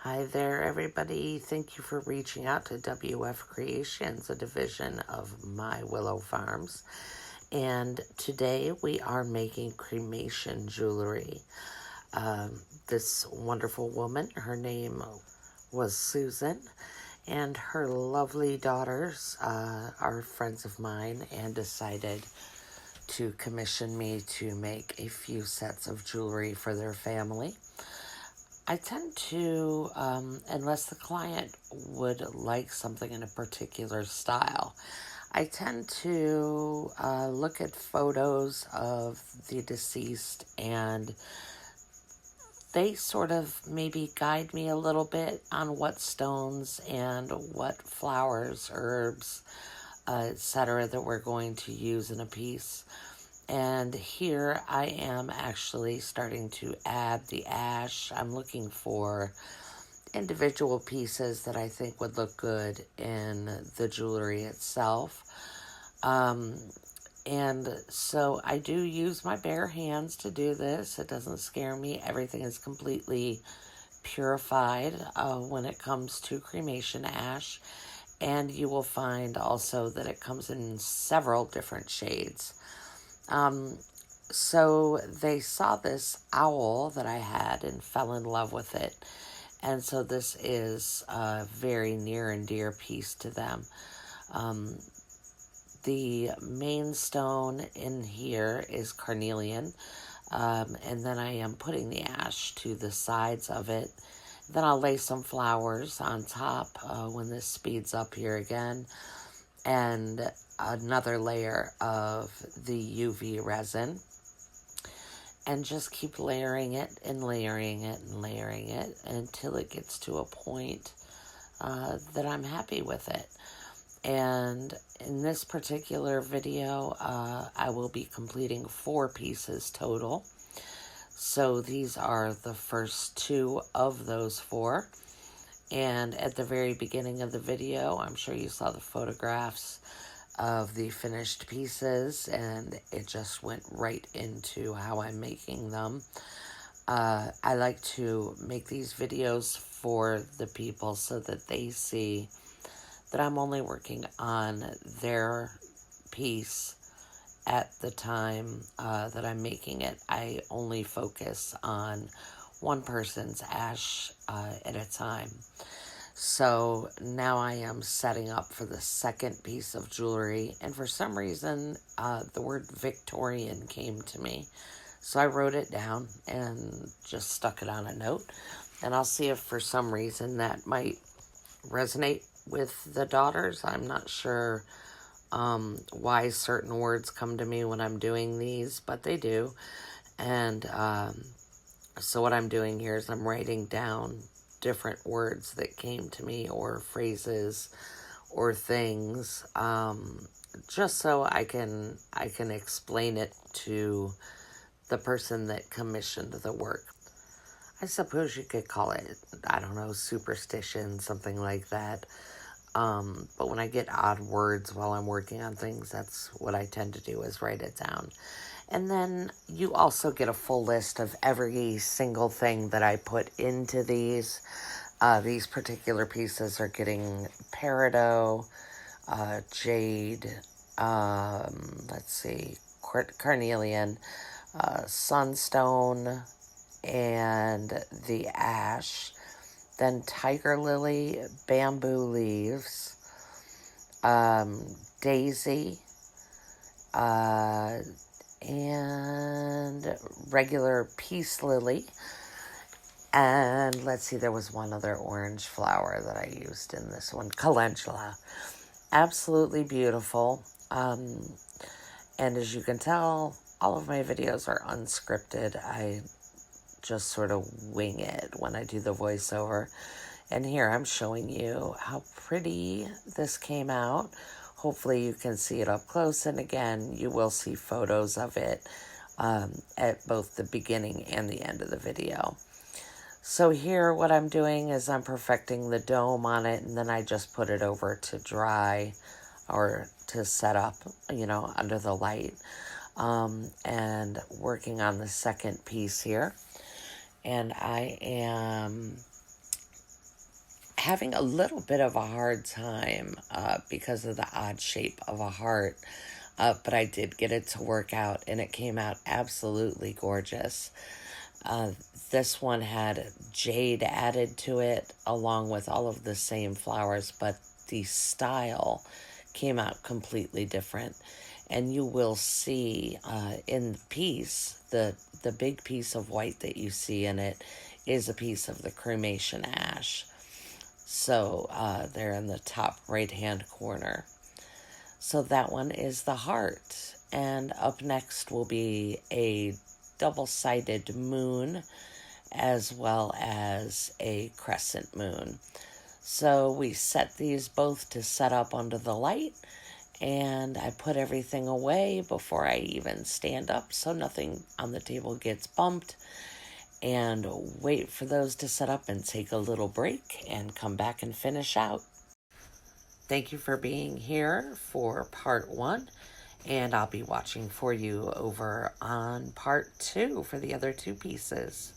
Hi there, everybody. Thank you for reaching out to WF Creations, a division of My Willow Farms. And today we are making cremation jewelry. This wonderful woman, her name was Susan, and her lovely daughters are friends of mine and decided to commission me to make a few sets of jewelry for their family. I tend to, unless the client would like something in a particular style, I tend to look at photos of the deceased, and they sort of maybe guide me a little bit on what stones and what flowers, herbs, etc. that we're going to use in a piece. And here I am actually starting to add the ash. I'm looking for individual pieces that I think would look good in the jewelry itself. And so I do use my bare hands to do this. It doesn't scare me. Everything is completely purified when it comes to cremation ash. And you will find also that it comes in several different shades. So they saw this owl that I had and fell in love with it. And so this is a very near and dear piece to them. The main stone in here is carnelian. And then I am putting the ash to the sides of it. Then I'll lay some flowers on top when this speeds up here again. And another layer of the UV resin, and just keep layering it and layering it and layering it until it gets to a point that I'm happy with it. And in this particular video, I will be completing 4 pieces total. So these are the first 2 of those 4. And at the very beginning of the video, I'm sure you saw the photographs of the finished pieces, and it just went right into how I'm making them. I like to make these videos for the people so that they see that I'm only working on their piece at the time that I'm making it. I only focus on one person's ash at a time. So now I am setting up for the second piece of jewelry, and for some reason the word Victorian came to me. So I wrote it down and just stuck it on a note, and I'll see if for some reason that might resonate with the daughters. I'm not sure why certain words come to me when I'm doing these, but they do. And so what I'm doing here is I'm writing down different words that came to me, or phrases or things, just so I can explain it to the person that commissioned the work. I suppose you could call it, I don't know, superstition, something like that. But when I get odd words while I'm working on things, that's what I tend to do, is write it down. And then you also get a full list of every single thing that I put into these. These particular pieces are getting peridot, jade, let's see, carnelian, sunstone, and the ash. Then tiger lily, bamboo leaves, daisy, and regular peace lily. And let's see, there was one other orange flower that I used in this one, calendula. Absolutely beautiful. And as you can tell, all of my videos are unscripted. I just sort of wing it when I do the voiceover. And here I'm showing you how pretty this came out. Hopefully you can see it up close. And again, you will see photos of it at both the beginning and the end of the video. So here what I'm doing is I'm perfecting the dome on it, and then I just put it over to dry or to set up, under the light. And working on the second piece here. And I am having a little bit of a hard time because of the odd shape of a heart. But I did get it to work out, and it came out absolutely gorgeous. Uh, this one had jade added to it, along with all of the same flowers, but the style came out completely different. And you will see in the piece, the big piece of white that you see in it is a piece of the cremation ash. So they're in the top right hand corner. So that one is the heart. And up next will be a double-sided moon as well as a crescent moon. So we set these both to set up under the light, and I put everything away before I even stand up so nothing on the table gets bumped, and wait for those to set up and take a little break and come back and finish out. Thank you for being here for part 1, and I'll be watching for you over on part 2 for the other 2 pieces.